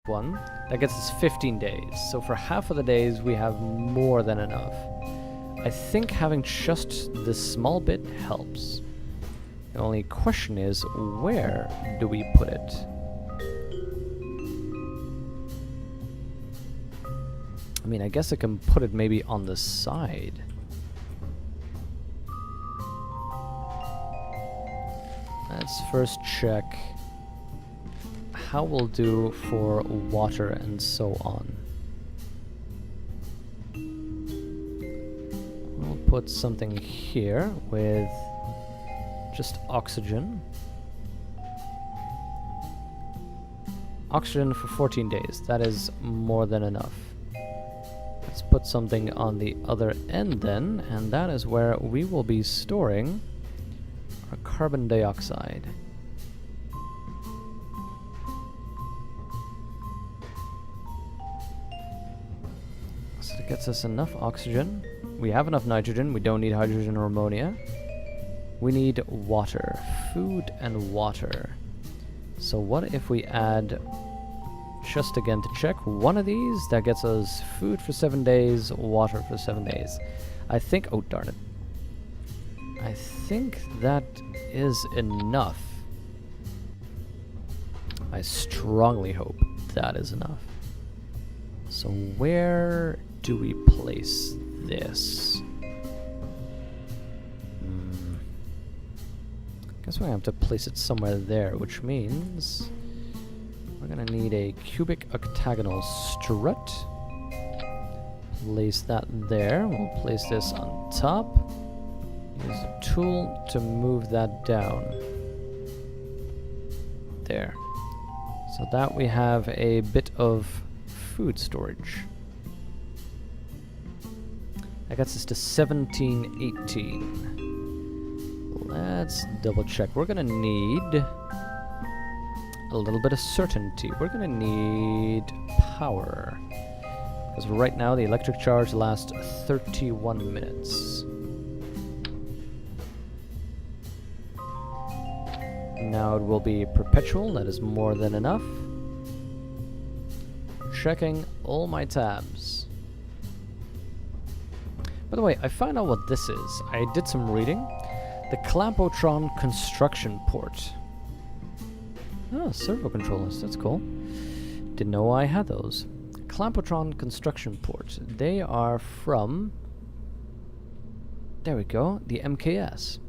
one. That gets us 15 days. So for half of the days, we have more than enough. I think having just this small bit helps. The only question is, where do we put it? I mean, I guess I can put it maybe on the side. Let's first check how we'll do for water and so on. We'll put something here with just oxygen. Oxygen for 14 days. That is more than enough. Let's put something on the other end then, and that is where we will be storing our carbon dioxide. So it gets us enough oxygen. We have enough nitrogen. We don't need hydrogen or ammonia. We need water. Food and water. So what if we add, just again to check, one of these? That gets us food for 7 days, water for 7 days. I think, oh darn it. I think that is enough. I strongly hope that is enough. So where do we place this? Guess we have to place it somewhere there, which means we're gonna need a cubic octagonal strut. Place that there. We'll place this on top. Use the tool to move that down. There. So that we have a bit of food storage. That gets us to 1718. Let's double check. We're gonna need a little bit of certainty. We're gonna need power. Because right now the electric charge lasts 31 minutes. Now it will be perpetual. That is more than enough. Checking all my tabs. By the way, I found out what this is. I did some reading. The Clampotron construction port. Oh, servo controllers. That's cool. Didn't know I had those. Clampotron construction port. They are from... There we go. The MKS.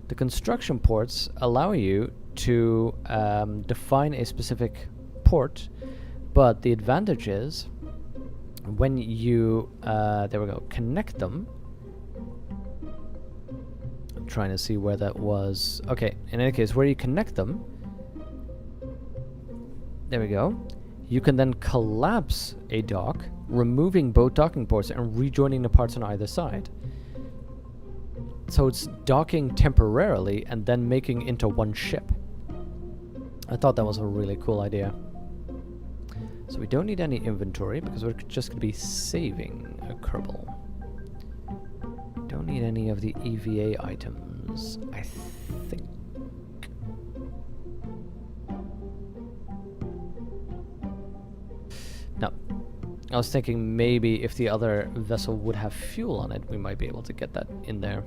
The construction ports allow you to define a specific port, but the advantage is when you, there we go, connect them. I'm trying to see where that was. Okay, in any case, where you connect them, there we go, you can then collapse a dock, removing both docking ports and rejoining the parts on either side. So it's docking temporarily and then making into one ship. I thought that was a really cool idea. So we don't need any inventory because we're just going to be saving a Kerbal. Don't need any of the EVA items, I think. Now, I was thinking maybe if the other vessel would have fuel on it, we might be able to get that in there.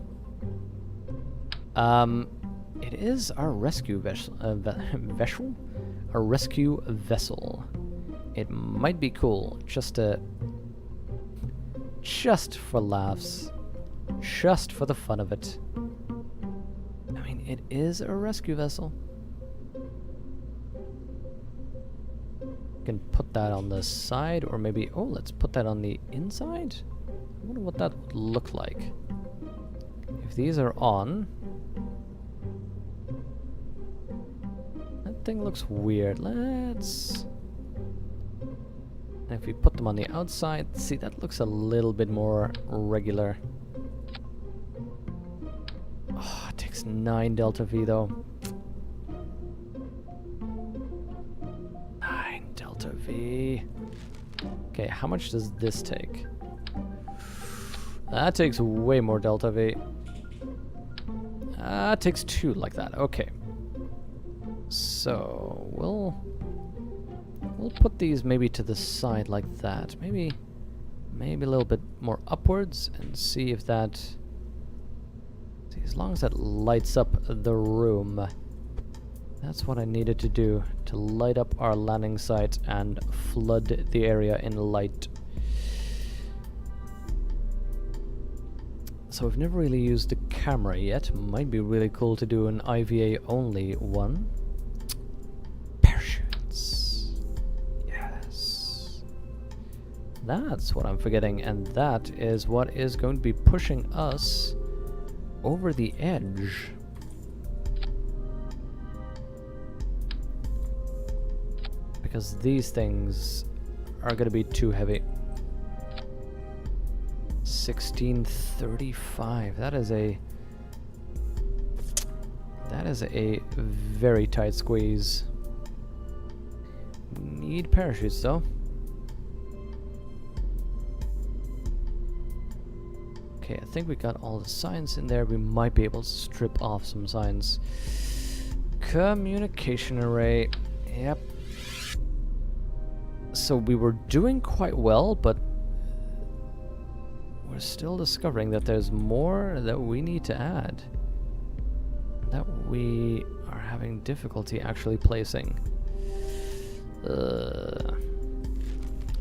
It is our rescue vessel. A rescue vessel. It might be cool just for laughs, just for the fun of it. I mean, it is a rescue vessel. Can put that on the side, or maybe, oh, let's put that on the inside. I wonder what that would look like. If these are on, that thing looks weird. Let's, if we put them on the outside, see, that looks a little bit more regular. Oh, it takes 9 delta V though. Delta V. Okay, how much does this take? That takes way more delta V. It takes 2 like that. Okay. So we'll We'll put these maybe to the side like that. Maybe a little bit more upwards and see if that... See, as long as that lights up the room. That's what I needed to do, to light up our landing site and flood the area in light. So we've never really used the camera yet. Might be really cool to do an IVA only one. Parachutes. Yes. That's what I'm forgetting, and that is what is going to be pushing us over the edge. Because these things are going to be too heavy. 1635. That is a very tight squeeze. Need parachutes though. Okay, I think we got all the signs in there. We might be able to strip off some signs. Communication array. Yep. So we were doing quite well, but we're still discovering that there's more that we need to add, that we are having difficulty actually placing.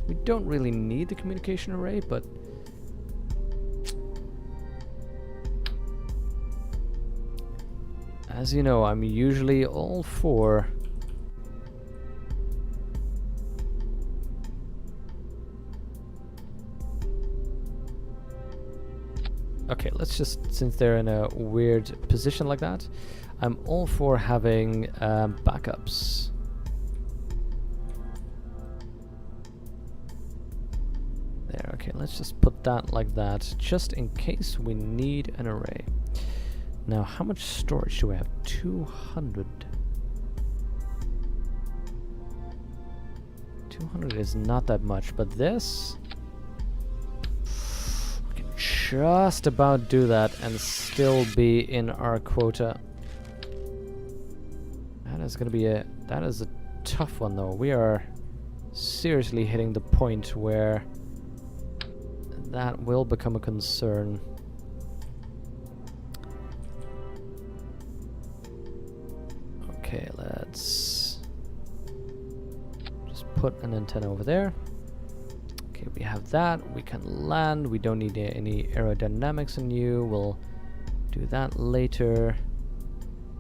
We don't really need the communication array, but as you know, I'm usually all for okay, let's just, since they're in a weird position like that, I'm all for having backups. There, okay, let's just put that like that, just in case we need an array. Now, how much storage do we have? 200. 200 is not that much, but this... just about do that and still be in our quota. That is gonna be a tough one though. We are seriously hitting the point where that will become a concern. Okay, let's just put an antenna over there. Okay, we have that. We can land. We don't need any aerodynamics on you. We'll do that later.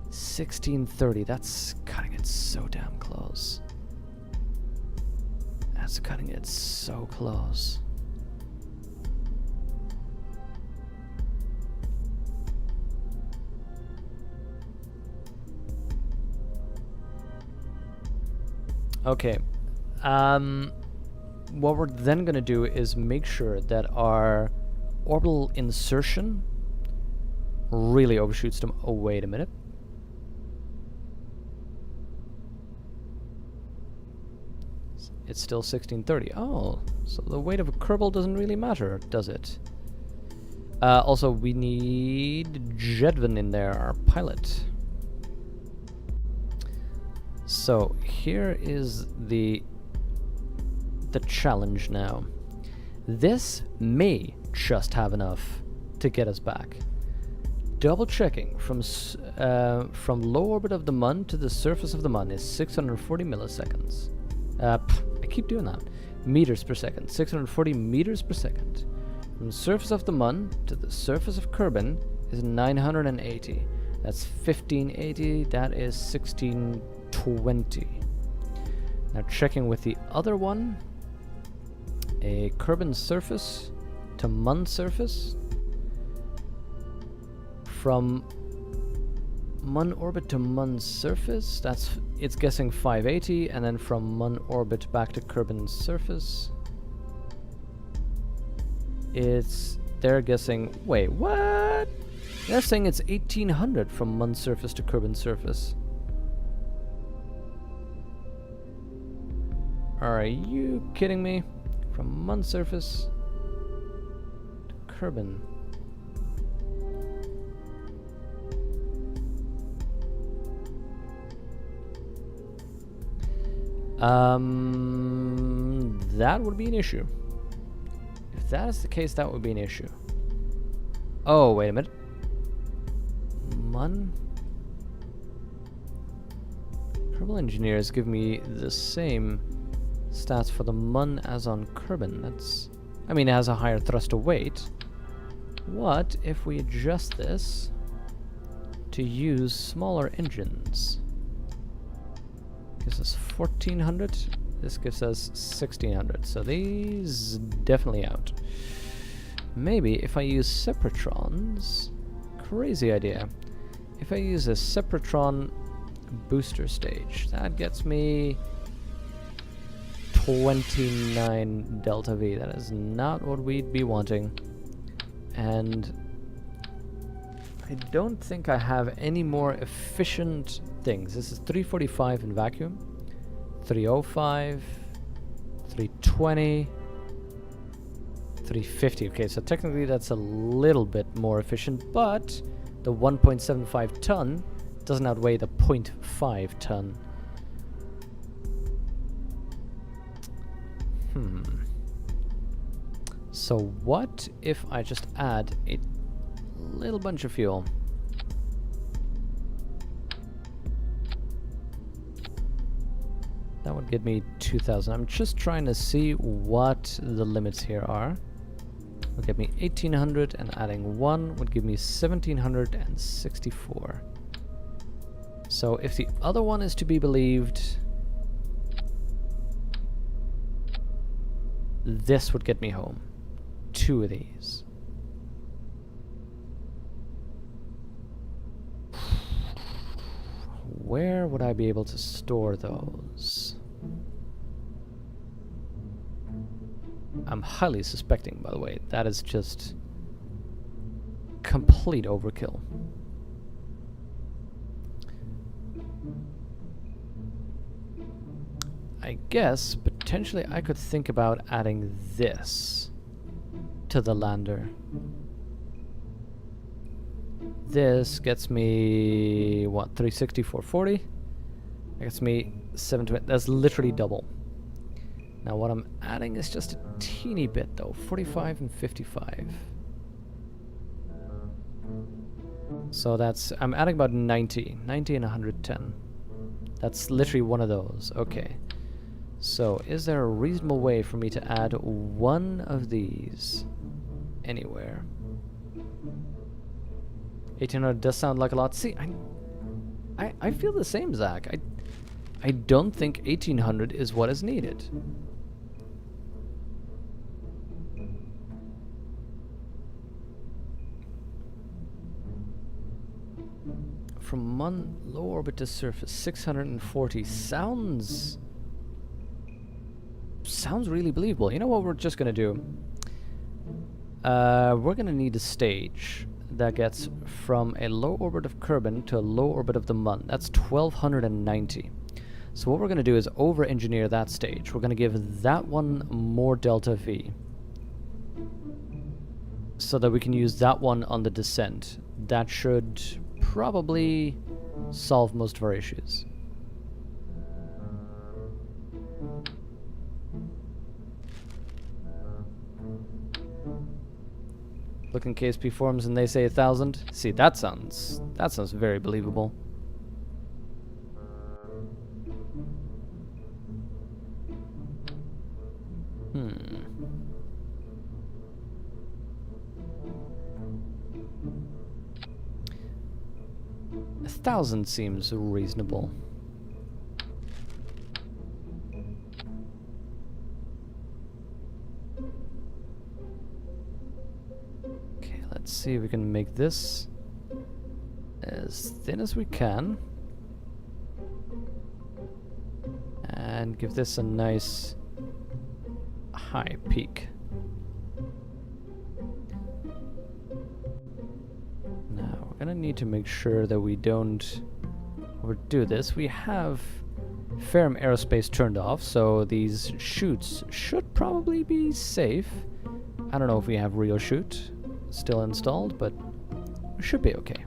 1630. That's cutting it so damn close. That's cutting it so close. Okay. What we're then going to do is make sure that our orbital insertion really overshoots them. Oh, wait a minute. It's still 1630. Oh, so the weight of a Kerbal doesn't really matter, does it? Also, we need Jedvin in there, our pilot. So here is the challenge now. This may just have enough to get us back. Double checking from low orbit of the Mun to the surface of the Mun is 640 milliseconds. I keep doing that. Meters per second. 640 meters per second. From the surface of the Mun to the surface of Kerbin is 980. That's 1580. That is 1620. Now checking with the other one. A Kerbin surface to Mun surface. From Mun orbit to Mun surface, it's guessing 580, and then from Mun orbit back to Kerbin surface, they're guessing, wait, what? They're saying it's 1800 from Mun surface to Kerbin surface. Are you kidding me? From Mun surface to Kerbin. That would be an issue. If that is the case, that would be an issue. Oh, wait a minute. Mun? Kerbal engineers give me the same stats for the Mun as on Kerbin. That's... I mean, it has a higher thrust to weight. What if we adjust this to use smaller engines? Gives us 1400. This gives us 1600. So these definitely out. Maybe if I use Separatrons, crazy idea. If I use a Separatron booster stage, that gets me 29 delta V. That is not what we'd be wanting. And I don't think I have any more efficient things. This is 345 in vacuum, 305, 320, 350. Okay, so technically that's a little bit more efficient, but the 1.75 ton doesn't outweigh the 0.5 ton. So what if I just add a little bunch of fuel? That would get me 2,000. I'm just trying to see what the limits here are. Would get me 1,800, and adding 1 would give me 1,764. So if the other one is to be believed, this would get me home. 2 of these. Where would I be able to store those? I'm highly suspecting, by the way, that is just complete overkill. I guess potentially I could think about adding this to the lander. This gets me, what, 360, 440? That gets me 720. That's literally double. Now what I'm adding is just a teeny bit though, 45 and 55. So that's, I'm adding about 90 and 110. That's literally one of those, okay. So is there a reasonable way for me to add one of these anywhere? 1800 does sound like a lot. See, I feel the same, Zach. I don't think 1800 is what is needed. From low orbit to surface, 640 sounds really believable. You know what we're just gonna do? We're gonna need a stage that gets from a low orbit of Kerbin to a low orbit of the Mun. That's 1290. So what we're going to do is over-engineer that stage. We're going to give that one more delta V, so that we can use that one on the descent. That should probably solve most of our issues. Look in KSP forums and they say 1,000. See, that sounds very believable. Hmm. 1,000 seems reasonable. Let's see if we can make this as thin as we can and give this a nice high peak. Now we're gonna need to make sure that we don't overdo this. We have Ferrum Aerospace turned off, so these chutes should probably be safe. I don't know if we have real chute still installed, but it should be okay.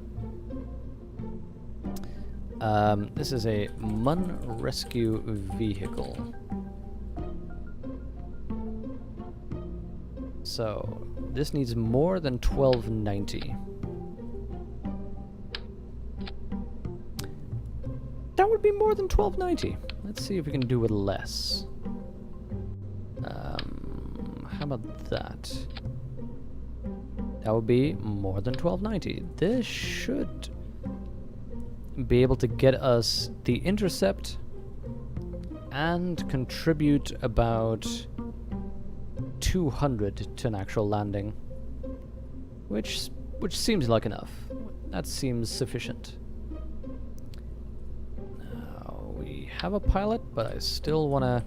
This is a MUN rescue vehicle. So, this needs more than 1290. That would be more than 1290. Let's see if we can do with less. How about that? That would be more than 1290. This should be able to get us the intercept and contribute about 200 to an actual landing, which seems like enough. That seems sufficient. Now we have a pilot, but I still want to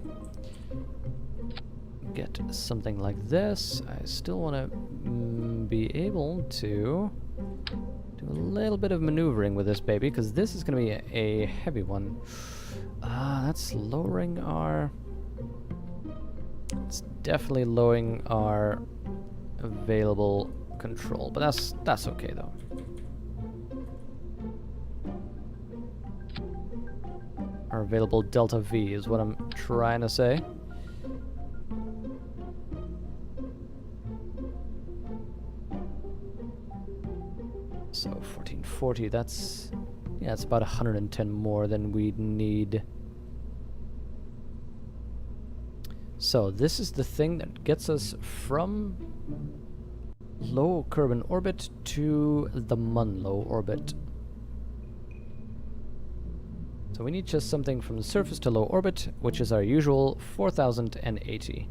get something like this. I still want to be able to do a little bit of maneuvering with this baby, because this is going to be a heavy one. That's lowering our... It's definitely lowering our available control, but that's okay though. Our available delta V is what I'm trying to say. So 1440, that's... yeah, it's about 110 more than we'd need. So this is the thing that gets us from low Kerbal orbit to the MUN low orbit. So we need just something from the surface to low orbit, which is our usual 4080.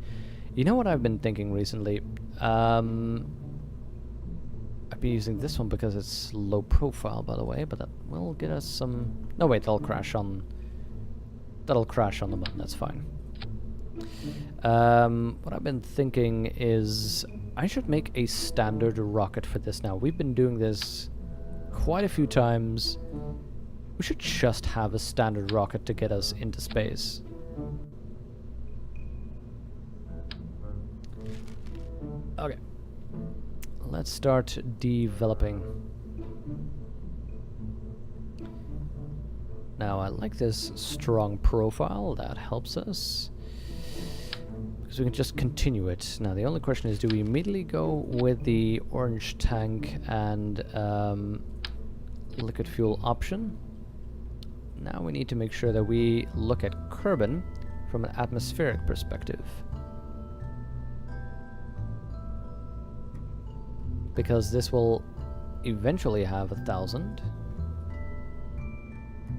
You know what I've been thinking recently? I'd be using this one because it's low profile, by the way, but that will get us some... No, wait, that'll crash on the MUN, that's fine. What I've been thinking is I should make a standard rocket for this now. We've been doing this quite a few times. We should just have a standard rocket to get us into space. Okay. Let's start developing. Now I like this strong profile, that helps us. Because we can just continue it. Now the only question is, do we immediately go with the orange tank and liquid fuel option? Now we need to make sure that we look at Kerbal from an atmospheric perspective. Because this will eventually have 1,000.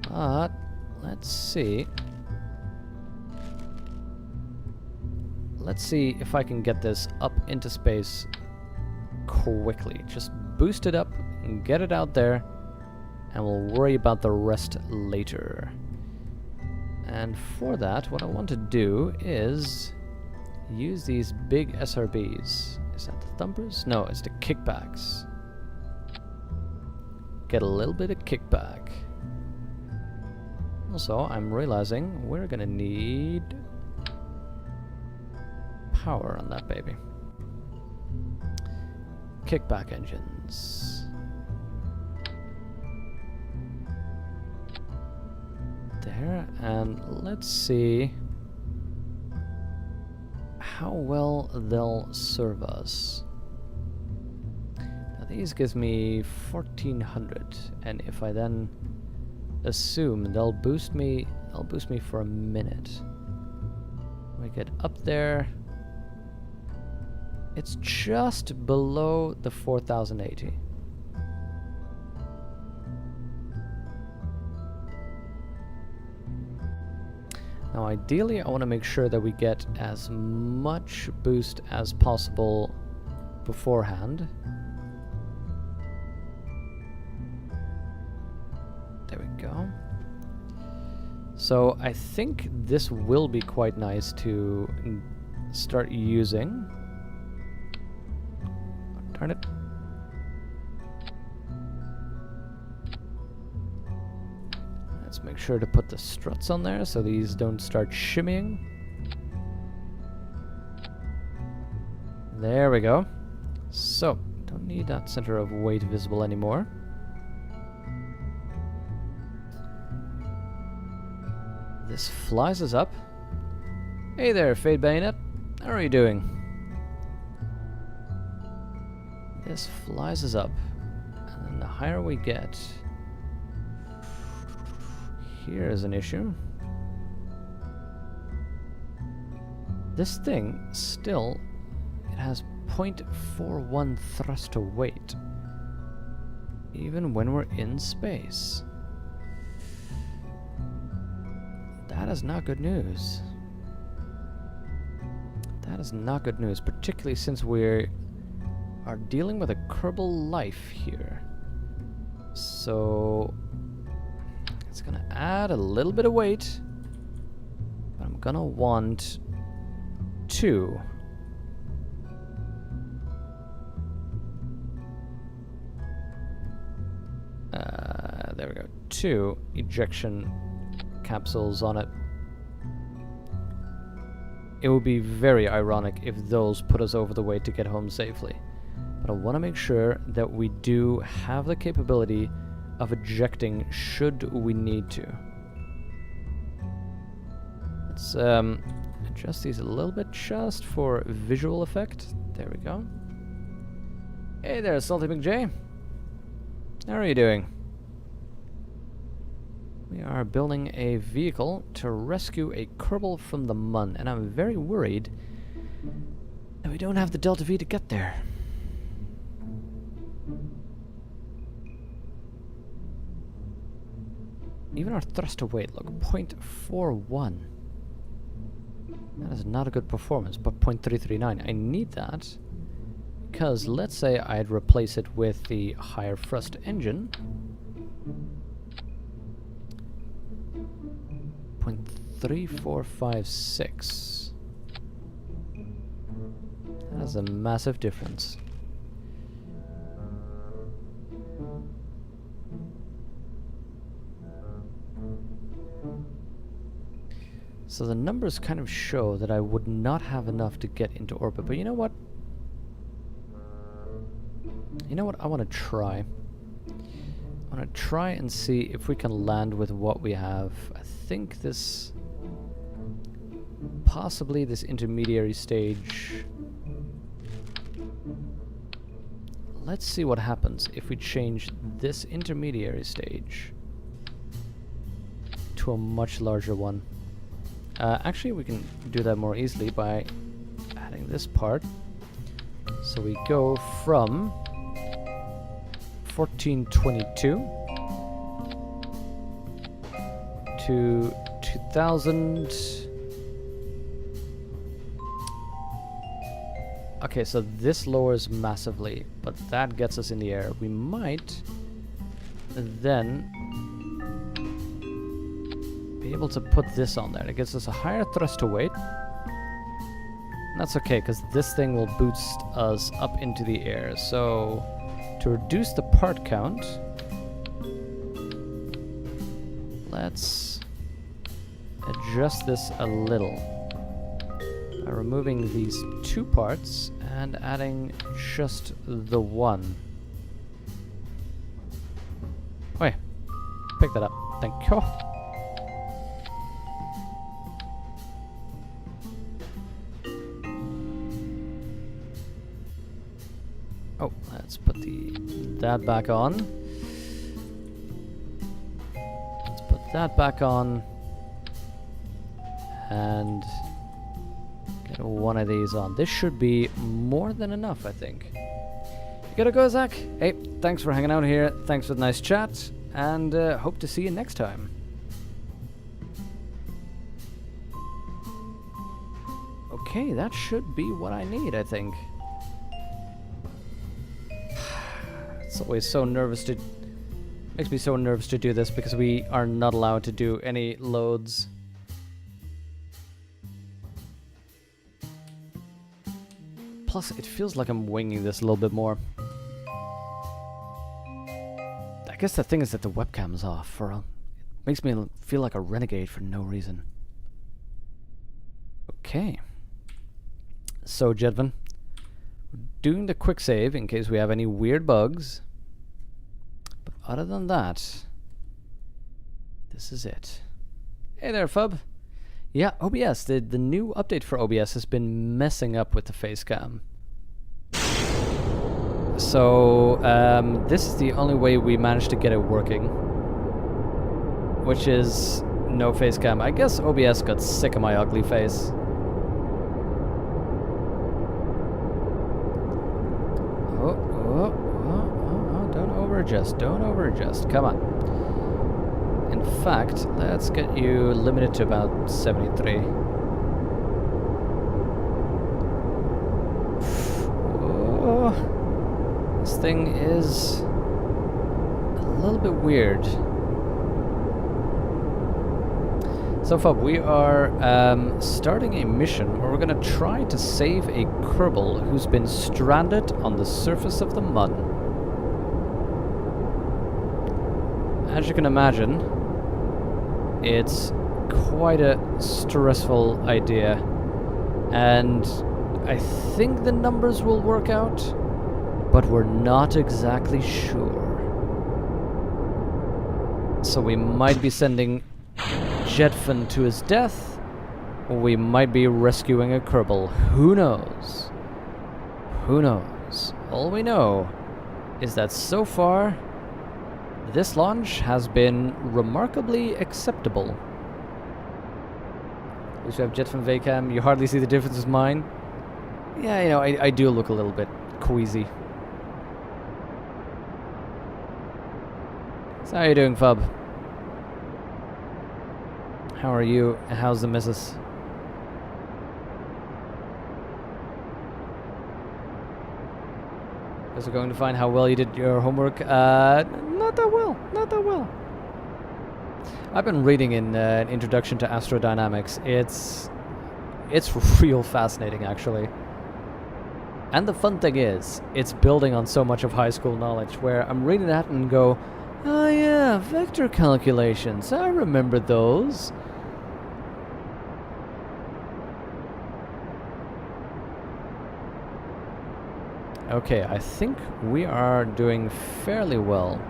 But let's see. Let's see if I can get this up into space quickly. Just boost it up and get it out there, and we'll worry about the rest later. And for that, what I want to do is use these big SRBs. Is that the thumpers? No, it's the kickbacks. Get a little bit of kickback. Also, I'm realizing we're gonna need power on that baby. Kickback engines. There, and let's see how well they'll serve us. Now these gives me 1400, and if I then assume they'll boost me for a minute. We get up there. It's just below the 4080. Now ideally I want to make sure that we get as much boost as possible beforehand. There we go. So I think this will be quite nice to start using. Darn it. Let's make sure to put the struts on there so these don't start shimmying. There we go. So, don't need that center of weight visible anymore. This flies us up. Hey there, Fade Bayonet. How are you doing? This flies us up. And then the higher we get... Here is an issue. This thing still... It has 0.41 thrust to weight. Even when we're in space. That is not good news. That is not good news, particularly since we are dealing with a Kerbal life here. So it's gonna add a little bit of weight, but I'm gonna want 2. There we go. 2 ejection capsules on it. It would be very ironic if those put us over the weight to get home safely. But I want to make sure that we do have the capability of ejecting should we need to. Let's adjust these a little bit just for visual effect. There we go. Hey there, Salty McJ. How are you doing? We are building a vehicle to rescue a Kerbal from the Mun, and I'm very worried that we don't have the Delta V to get there. Even our thrust to weight, look, 0.41. That is not a good performance, but 0.339. I need that because let's say I'd replace it with the higher thrust engine. 0.3456. That is a massive difference. So the numbers kind of show that I would not have enough to get into orbit, but you know what? You know what? I want to try. I want to try and see if we can land with what we have. I think this... possibly this intermediary stage... Let's see what happens if we change this intermediary stage to a much larger one. Actually, we can do that more easily by adding this part. So we go from 1422 to 2000. Okay, so this lowers massively, but that gets us in the air. We might then be able to put this on there. It gives us a higher thrust to weight. And that's okay, because this thing will boost us up into the air. So, to reduce the part count, let's adjust this a little by removing these 2 parts and adding just the 1. Wait, pick that up. Thank you. Oh, let's put that back on. Let's put that back on. And get one of these on. This should be more than enough, I think. You gotta go, Zach. Hey, thanks for hanging out here. Thanks for the nice chat. And hope to see you next time. Okay, that should be what I need, I think. It's always so nervous to... Makes me so nervous to do this because we are not allowed to do any loads. Plus, it feels like I'm winging this a little bit more. I guess the thing is that the webcam's off. It makes me feel like a renegade for no reason. Okay. So, Jedvin, doing the quick save in case we have any weird bugs. But other than that, this is it. Hey there, Fub. Yeah, OBS, the new update for OBS has been messing up with the face cam. So, this is the only way we managed to get it working. Which is no face cam. I guess OBS got sick of my ugly face. Don't over-adjust, don't over-adjust. Come on. In fact, let's get you limited to about 73. Oh, this thing is a little bit weird. So far, we are starting a mission where we're going to try to save a Kerbal who's been stranded on the surface of the mud. As you can imagine, it's quite a stressful idea, and I think the numbers will work out, but we're not exactly sure. So we might be sending Jetfin to his death, or we might be rescuing a Kerbal. Who knows? Who knows? All we know is that so far, this launch has been remarkably acceptable. At least we have Jetfin Vacam. You hardly see the difference with mine. Yeah, you know, I do look a little bit queasy. So how are you doing, Fub? How are you? How's the missus? Guess we're going to find how well you did your homework. Not that well. Not that well. I've been reading in an introduction to astrodynamics. It's real fascinating, actually. And the fun thing is, it's building on so much of high school knowledge, where I'm reading that and go, oh yeah, vector calculations. I remember those. Okay, I think we are doing fairly well.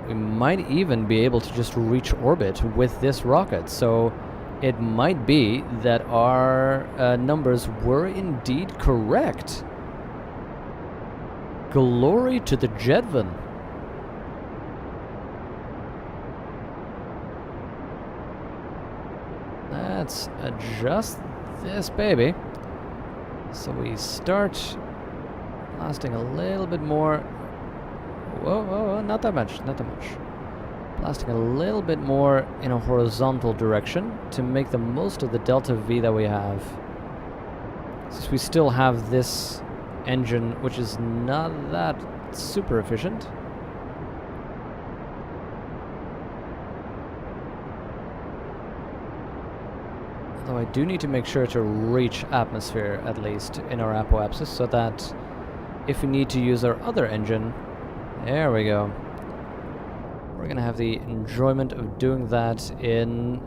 We might even be able to just reach orbit with this rocket, so it might be that our numbers were indeed correct. Glory to the Jedvan. Let's adjust this baby. So we start blasting a little bit more. Whoa, not that much, not that much. Blasting a little bit more in a horizontal direction to make the most of the delta V that we have. Since we still have this engine, which is not that super efficient. Though I do need to make sure to reach atmosphere, at least, in our apoapsis, so that if we need to use our other engine, there we go. We're gonna have the enjoyment of doing that in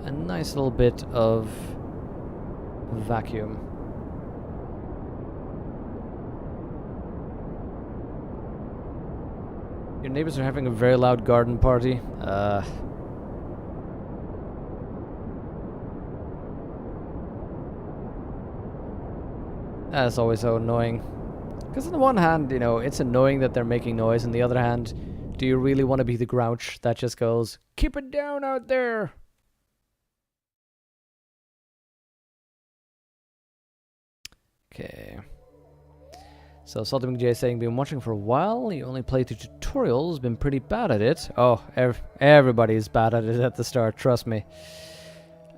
a nice little bit of vacuum. Your neighbors are having a very loud garden party. That's always so annoying. Because on the one hand, you know, it's annoying that they're making noise. On the other hand, do you really want to be the grouch that just goes, keep it down out there? Okay. So Salty McJ saying, been watching for a while. You only played the tutorials, been pretty bad at it. Oh, everybody's bad at it at the start, trust me.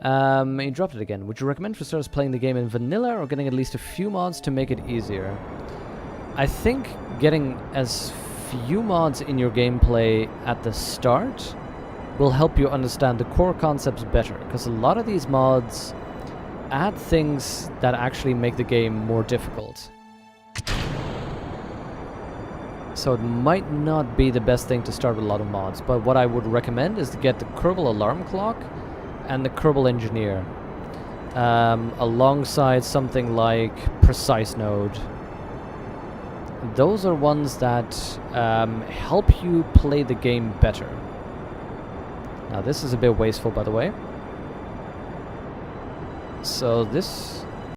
You dropped it again. Would you recommend for starters playing the game in vanilla or getting at least a few mods to make it easier? I think getting as few mods in your gameplay at the start will help you understand the core concepts better, because a lot of these mods add things that actually make the game more difficult. So it might not be the best thing to start with a lot of mods, but what I would recommend is to get the Kerbal alarm clock and the Kerbal engineer alongside something like Precise Node. Those are ones that help you play the game better. Now this is a bit wasteful, by the way. So this